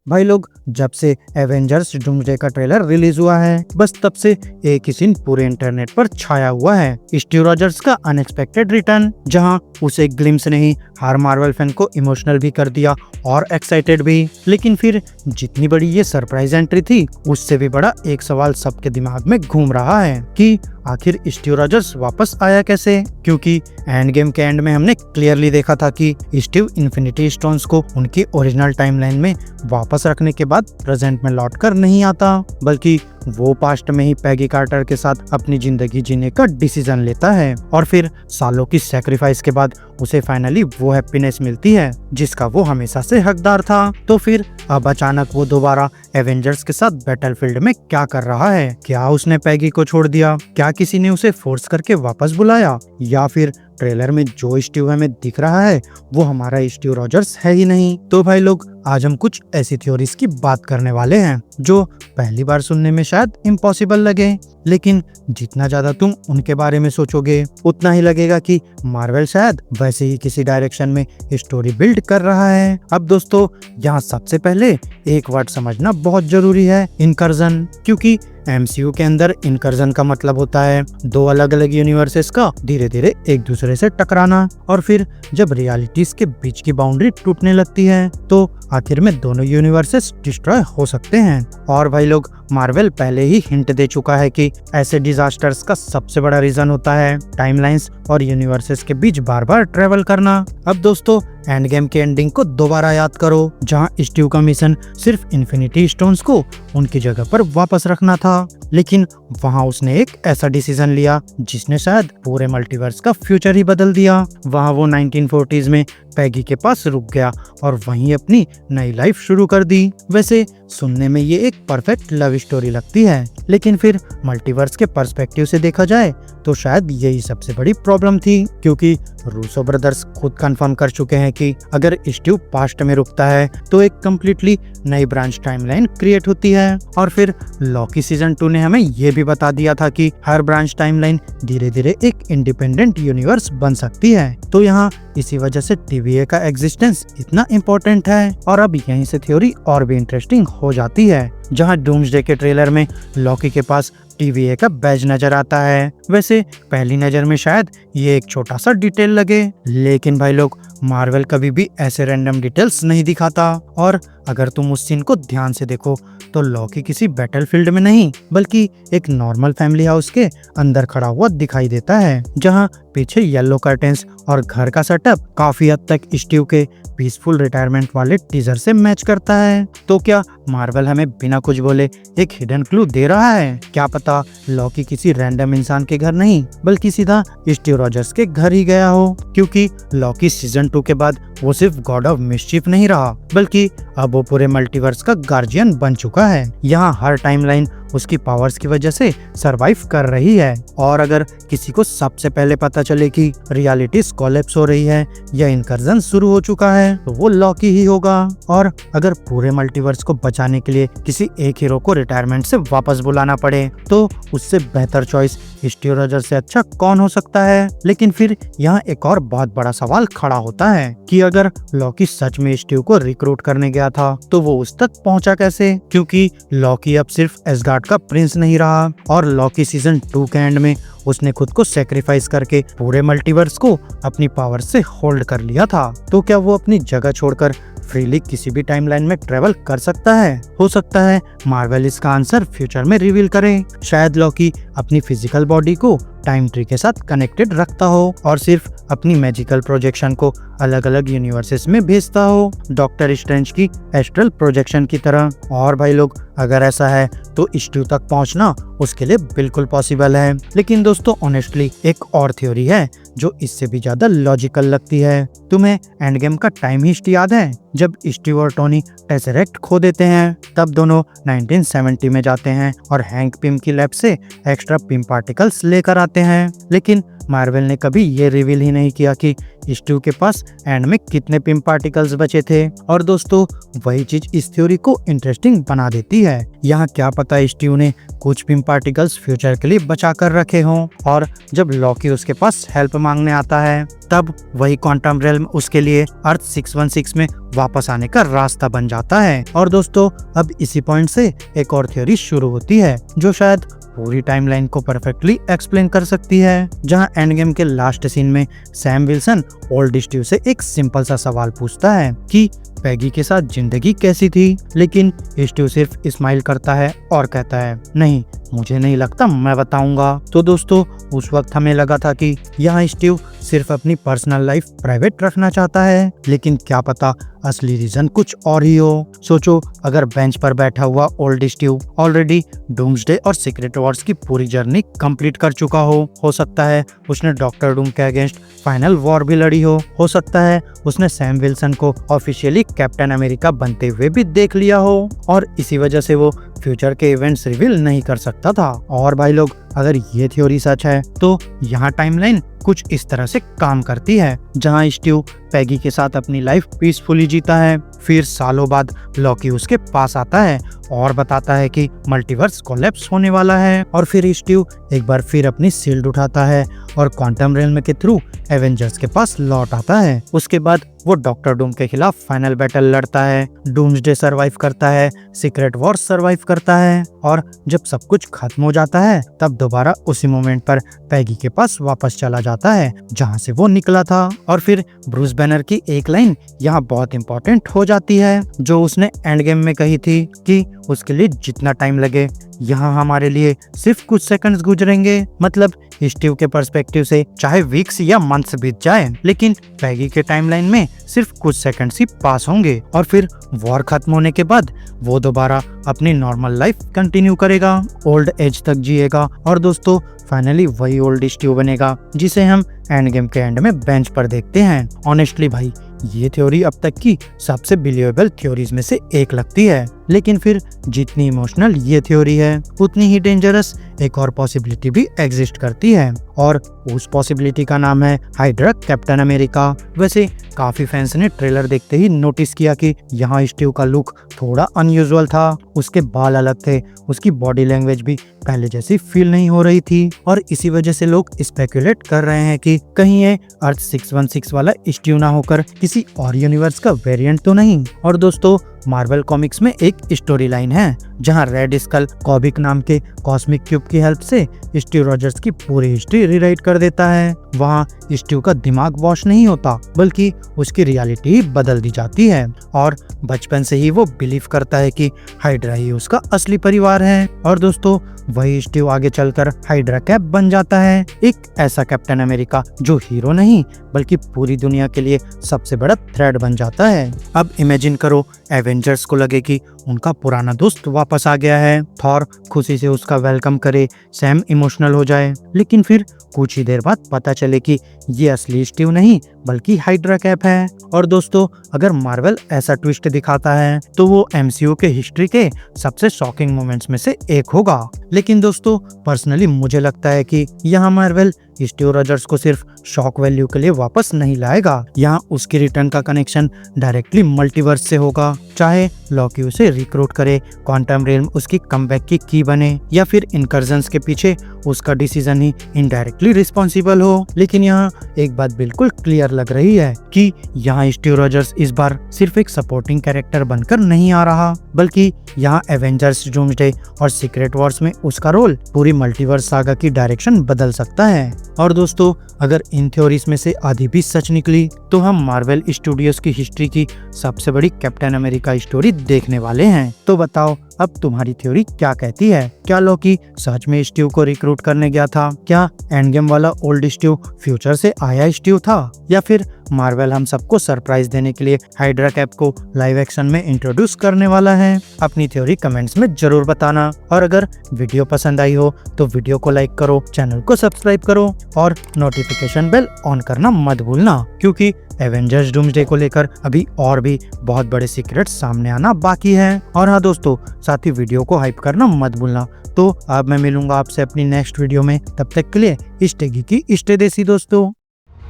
भाई लोग, जब से एवेंजर्स डूम्सडे का ट्रेलर रिलीज हुआ है, बस तब से एक ही सीन पूरे इंटरनेट पर छाया हुआ है। स्टीव रॉजर्स का अनएक्सपेक्टेड रिटर्न, जहां उसे एक ग्लिम्स ने ही हर मार्वल फैन को इमोशनल भी कर दिया और एक्साइटेड भी। लेकिन फिर जितनी बड़ी ये सरप्राइज एंट्री थी, उससे भी बड़ा एक सवाल सबके दिमाग में घूम रहा है कि आखिर स्टीव रॉजर्स वापस आया कैसे। क्योंकि एंड गेम के एंड में हमने क्लियरली देखा था कि स्टीव इन्फिनिटी स्टोन्स को उनकी ओरिजिनल टाइमलाइन में वापस रखने के बाद प्रेजेंट में लौटकर नहीं आता, बल्कि वो पास्ट में ही पैगी कार्टर के साथ अपनी जिंदगी जीने का डिसीजन लेता है। और फिर सालों की सैक्रिफाइस के बाद उसे फाइनली वो हैप्पीनेस मिलती है जिसका वो हमेशा से हकदार था। तो फिर अब अचानक वो दोबारा एवेंजर्स के साथ बैटलफील्ड में क्या कर रहा है? क्या उसने पैगी को छोड़ दिया? क्या किसी ने उसे फोर्स करके वापस बुलाया? या फिर ट्रेलर में जो स्टीव हमें दिख रहा है वो हमारा स्टीव रॉजर्स है ही नहीं? तो भाई लोग, आज हम कुछ ऐसी थ्योरीज की बात करने वाले हैं जो पहली बार सुनने में शायद इम्पॉसिबल लगे, लेकिन जितना ज्यादा तुम उनके बारे में सोचोगे उतना ही लगेगा कि मार्वल शायद वैसे ही किसी डायरेक्शन में स्टोरी बिल्ड कर रहा है। अब दोस्तों, यहाँ सबसे पहले एक वर्ड समझना बहुत जरूरी है, इनकर्जन। क्योंकि एमसीयू के अंदर इनकर्जन का मतलब होता है दो अलग अलग यूनिवर्सेस का धीरे धीरे एक दूसरे से टकराना। और फिर जब रियलिटीज के बीच की बाउंड्री टूटने लगती है तो आखिर में दोनों यूनिवर्सेस डिस्ट्रॉय हो सकते हैं। और भाई लोग, मार्वल पहले ही हिंट दे चुका है कि ऐसे डिजास्टर्स का सबसे बड़ा रीजन होता है टाइमलाइंस और यूनिवर्सेस के बीच बार बार ट्रेवल करना। अब दोस्तों, एंड गेम के एंडिंग को दोबारा याद करो, जहां स्टीव का मिशन सिर्फ इन्फिनिटी स्टोन्स को उनकी जगह पर वापस रखना था, लेकिन वहां उसने एक ऐसा डिसीजन लिया जिसने शायद पूरे मल्टीवर्स का फ्यूचर ही बदल दिया। वहां वो 1940s में पैगी के पास रुक गया और वहीं अपनी नई लाइफ शुरू कर दी। वैसे सुनने में ये एक परफेक्ट लव स्टोरी लगती है, लेकिन फिर मल्टीवर्स के पर्सपेक्टिव से देखा जाए तो शायद यही सबसे बड़ी प्रॉब्लम थी। क्योंकि रूसो ब्रदर्स खुद कंफर्म कर चुके हैं कि अगर स्टीव पास्ट में रुकता है तो एक कम्प्लीटली नई ब्रांच टाइमलाइन क्रिएट होती है। और फिर लॉकी सीजन 2 ने हमें ये भी बता दिया था कि हर ब्रांच टाइमलाइन धीरे धीरे एक इंडिपेंडेंट यूनिवर्स बन सकती है। तो यहाँ इसी वजह से TVA का एग्जिस्टेंस इतना इम्पोर्टेंट है। और अब यहीं से थ्योरी और भी इंटरेस्टिंग हो जाती है, जहाँ डूम्सडे के ट्रेलर में लॉकी के पास TVA का बैज नजर आता है। वैसे पहली नजर में शायद ये एक छोटा सा डिटेल लगे, लेकिन भाई लोग, मार्वल कभी भी ऐसे रैंडम डिटेल्स नहीं दिखाता। और अगर तुम उस सीन को ध्यान से देखो तो लॉकी किसी बैटलफील्ड में नहीं, बल्कि एक नॉर्मल फैमिली हाउस के अंदर खड़ा हुआ दिखाई देता है, जहां पीछे येलो कर्टेन्स और घर का सेटअप काफी हद तक स्टीव के पीसफुल रिटायरमेंट वाले टीजर से मैच करता है। तो क्या मार्वल हमें बिना कुछ बोले एक हिडन क्लू दे रहा है? क्या पता लॉकी किसी रैंडम इंसान के घर नहीं, बल्कि सीधा स्टीव रॉजर्स के घर ही गया हो। क्योंकि लॉकी सीजन 2 के बाद वो सिर्फ गॉड ऑफ मिस्चीफ नहीं रहा, बल्कि अब वो पूरे मल्टीवर्स का गार्जियन बन चुका है। यहाँ हर टाइमलाइन उसकी पावर्स की वजह से सरवाइव कर रही है। और अगर किसी को सबसे पहले पता चले कि रियलिटीज कोलैप्स हो रही है या इनकर्जन शुरू हो चुका है तो वो लॉकी ही होगा। और अगर पूरे मल्टीवर्स को बचाने के लिए किसी एक हीरो को रिटायरमेंट से वापस बुलाना पड़े तो उससे बेहतर चॉइस स्टीव रॉजर्स से अच्छा कौन हो सकता है? लेकिन फिर यहाँ एक और बहुत बड़ा सवाल खड़ा होता है कि अगर लॉकी सच में स्टीव को रिक्रूट करने गया था तो वो उस तक पहुंचा कैसे? क्योंकि लॉकी अब सिर्फ एसगार्ड का प्रिंस नहीं रहा, और लॉकी सीजन 2 के एंड में उसने खुद को सेक्रीफाइस करके पूरे मल्टीवर्स को अपनी पावर से होल्ड कर लिया था। तो क्या वो अपनी जगह छोड़कर फ्रीली किसी भी टाइमलाइन में ट्रेवल कर सकता है? हो सकता है मार्वल इसका आंसर फ्यूचर में रिवील करे। शायद लॉकी अपनी फिजिकल बॉडी को टाइम ट्री के साथ कनेक्टेड रखता हो और सिर्फ अपनी मैजिकल प्रोजेक्शन को अलग अलग यूनिवर्सेस में भेजता हो, डॉक्टर स्ट्रेंज की एस्ट्रल प्रोजेक्शन की तरह। और भाई लोग, अगर ऐसा है तो स्टीव तक पहुंचना उसके लिए बिल्कुल पॉसिबल है। लेकिन दोस्तों, ऑनेस्टली एक और थ्योरी है जो इससे भी ज्यादा लॉजिकल लगती है। तुम्हें एंड गेम का टाइम हिस्ट याद है? जब स्टीव और टोनी टेसरेक्ट खो देते हैं, तब दोनों 1970 में जाते हैं और हैंक पिम की लैब से एक्स्ट्रा पिम पार्टिकल्स लेकर आते हैं। लेकिन मार्वल ने कभी ये रिवील ही नहीं किया कि स्टीव के पास एंड में कितने पिम पार्टिकल्स बचे थे। और दोस्तों, वही चीज इस थ्योरी को इंटरेस्टिंग बना देती है। यहाँ क्या पता स्टीव ने कुछ पिम पार्टिकल्स फ्यूचर के लिए बचा कर रखे हों, और जब लॉकी उसके पास हेल्प मांगने आता है तब वही क्वांटम रेल्म उसके लिए अर्थ 616 में वापस आने का रास्ता बन जाता है। और दोस्तों अब इसी पॉइंट से एक और थ्योरी शुरू होती है जो शायद पूरी टाइमलाइन को परफेक्टली एक्सप्लेन कर सकती है, जहां एंड गेम के लास्ट सीन में सैम विल्सन ओल्ड स्टीव से एक सिंपल सा सवाल पूछता है कि पैगी के साथ जिंदगी कैसी थी, लेकिन स्टीव सिर्फ स्माइल करता है और कहता है नहीं मुझे नहीं लगता, मैं बताऊंगा। तो दोस्तों उस वक्त हमें लगा था कि यहाँ स्टीव सिर्फ अपनी पर्सनल लाइफ प्राइवेट रखना चाहता है, लेकिन क्या पता असली रीजन कुछ और ही हो। सोचो अगर बेंच पर बैठा हुआ ओल्ड स्टीव ऑलरेडी डूम्सडे और सीक्रेट वॉर्स की पूरी जर्नी कंप्लीट कर चुका हो सकता है उसने डॉक्टर डूम के अगेंस्ट फाइनल वॉर भी लड़ी हो सकता है उसने सैम विल्सन को ऑफिशियली कैप्टन अमेरिका बनते हुए भी देख लिया हो, और इसी वजह से वो फ्यूचर के इवेंट्स रिवील नहीं कर सकता था। और भाई लोग अगर ये थ्योरी सच है तो यहाँ टाइमलाइन कुछ इस तरह से काम करती है, जहाँ स्टीव पैगी के साथ अपनी लाइफ पीसफुली जीता है, फिर सालों बाद लॉकी उसके पास आता है और बताता है कि मल्टीवर्स कोलैप्स होने वाला है, और फिर स्टीव एक बार फिर अपनी शील्ड उठाता है और क्वांटम रेल्म के थ्रू एवेंजर्स के पास लौट आता है। उसके बाद वो डॉक्टर डूम के खिलाफ फाइनल बैटल लड़ता है, डूम्सडे सरवाइव करता है, सीक्रेट वॉर सरवाइव करता है, और जब सब कुछ खत्म हो जाता है तब दोबारा उसी मोमेंट पर पैगी के पास वापस चला जाता है जहां से वो निकला था। और फिर ब्रूस बैनर की एक लाइन यहाँ बहुत इंपॉर्टेंट हो जाती है जो उसने एंड गेम में कही थी कि उसके लिए जितना टाइम लगे यहाँ हमारे लिए सिर्फ कुछ सेकंड्स गुजरेंगे। मतलब स्टीव के पर्सपेक्टिव से चाहे वीक्स या मंथ्स बीत जाए, लेकिन पैगी के टाइमलाइन में सिर्फ कुछ सेकंड्स ही पास होंगे, और फिर वॉर खत्म होने के बाद वो दोबारा अपनी नॉर्मल लाइफ कंटिन्यू करेगा, ओल्ड एज तक जिएगा, और दोस्तों फाइनली वही ओल्ड स्टीव बनेगा जिसे हम एंड गेम के एंड में बेंच पर देखते हैं। ऑनेस्टली भाई ये थ्योरी अब तक की सबसे बिलीवेबल थ्योरीज में से एक लगती है, लेकिन फिर जितनी इमोशनल ये थ्योरी है उतनी ही डेंजरस एक और पॉसिबिलिटी भी एग्जिस्ट करती है, और उस पॉसिबिलिटी का नाम है हाइड्रा कैप्टन अमेरिका। वैसे काफी फैंस ने ट्रेलर देखते ही नोटिस किया कि यहाँ स्टीव का लुक थोड़ा अनयूजुअल था, उसके बाल अलग थे, उसकी बॉडी लैंग्वेज भी पहले जैसी फील नहीं हो रही थी, और इसी वजह से लोग स्पेकुलेट कर रहे हैं कि कहीं ये अर्थ 616 वाला स्टीव ना होकर किसी और यूनिवर्स का वेरिएंट तो नहीं। और दोस्तों मार्वल कॉमिक्स में एक स्टोरी लाइन है जहां रेड स्कल कॉबिक नाम के कॉस्मिक क्यूब की हेल्प से स्टीव रॉजर्स की पूरी हिस्ट्री रीराइट कर देता है। वहां स्टीव का दिमाग वॉश नहीं होता बल्कि उसकी रियलिटी ही बदल दी जाती है, और बचपन से ही वो बिलीव करता है कि हाइड्रा ही उसका असली परिवार है। और दोस्तों वही स्टीव आगे चलकर हाइड्रा कैप बन जाता है, एक ऐसा कैप्टन अमेरिका जो हीरो नहीं बल्कि पूरी दुनिया के लिए सबसे बड़ा थ्रेट बन जाता है। अब इमेजिन करो एवेंजर्स को लगे कि उनका पुराना दोस्त वापस आ गया है, थॉर खुशी से उसका वेलकम करे, सैम इमोशनल हो जाए, लेकिन फिर कुछ ही देर बाद पता चले कि ये असली स्टीव नहीं बल्कि हाइड्रा कैप है। और दोस्तों अगर मार्वल ऐसा ट्विस्ट दिखाता है तो वो एमसीयू के हिस्ट्री के सबसे शॉकिंग मोमेंट्स में से एक होगा। लेकिन दोस्तों पर्सनली मुझे लगता है कि यहाँ मार्वल स्टीव रॉजर्स को सिर्फ शॉक वैल्यू के लिए वापस नहीं लाएगा, यहाँ उसकी रिटर्न का कनेक्शन डायरेक्टली मल्टीवर्स से होगा। चाहे लॉकी उसे रिक्रूट करे, क्वांटम रेल्म उसकी कमबैक की की बने, या फिर इनकर्जन्स के पीछे उसका डिसीजन ही इनडायरेक्टली रिस्पॉन्सिबल हो, लेकिन यहाँ एक बात बिल्कुल क्लियर लग रही है कि यहाँ स्टीव रॉजर्स इस बार सिर्फ एक सपोर्टिंग कैरेक्टर बनकर नहीं आ रहा, बल्कि यहाँ एवेंजर्स, डूम्सडे और सीक्रेट वॉर्स में उसका रोल पूरी मल्टीवर्स सागा की डायरेक्शन बदल सकता है। और दोस्तों अगर इन थ्योरीज में से आधी भी सच निकली तो हम मार्वल स्टूडियोज की हिस्ट्री की सबसे बड़ी कैप्टन अमेरिका स्टोरी देखने वाले हैं। तो बताओ अब तुम्हारी थ्योरी क्या कहती है? क्या लॉकी सच में स्टीव को रिक्रूट करने गया था? क्या एंड गेम वाला ओल्ड स्टीव फ्यूचर से आया स्टीव था? या फिर मार्वल हम सबको सरप्राइज देने के लिए हाइड्रा कैप को लाइव एक्शन में इंट्रोड्यूस करने वाला है? अपनी थ्योरी कमेंट्स में जरूर बताना, और अगर वीडियो पसंद आई हो तो वीडियो को लाइक करो, चैनल को सब्सक्राइब करो और नोटिफिकेशन बेल ऑन करना मत भूलना, क्योंकि एवेंजर्स डूम्सडे को लेकर अभी और भी बहुत बड़े सीक्रेट्स सामने आना बाकी है। और हाँ दोस्तों साथ ही वीडियो को हाइप करना मत भूलना। तो अब मैं मिलूंगा आपसे अपनी नेक्स्ट वीडियो में, तब तक के लिए स्टे गीकी, स्टे देसी दोस्तों।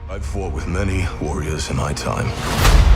I've fought with many warriors in my time.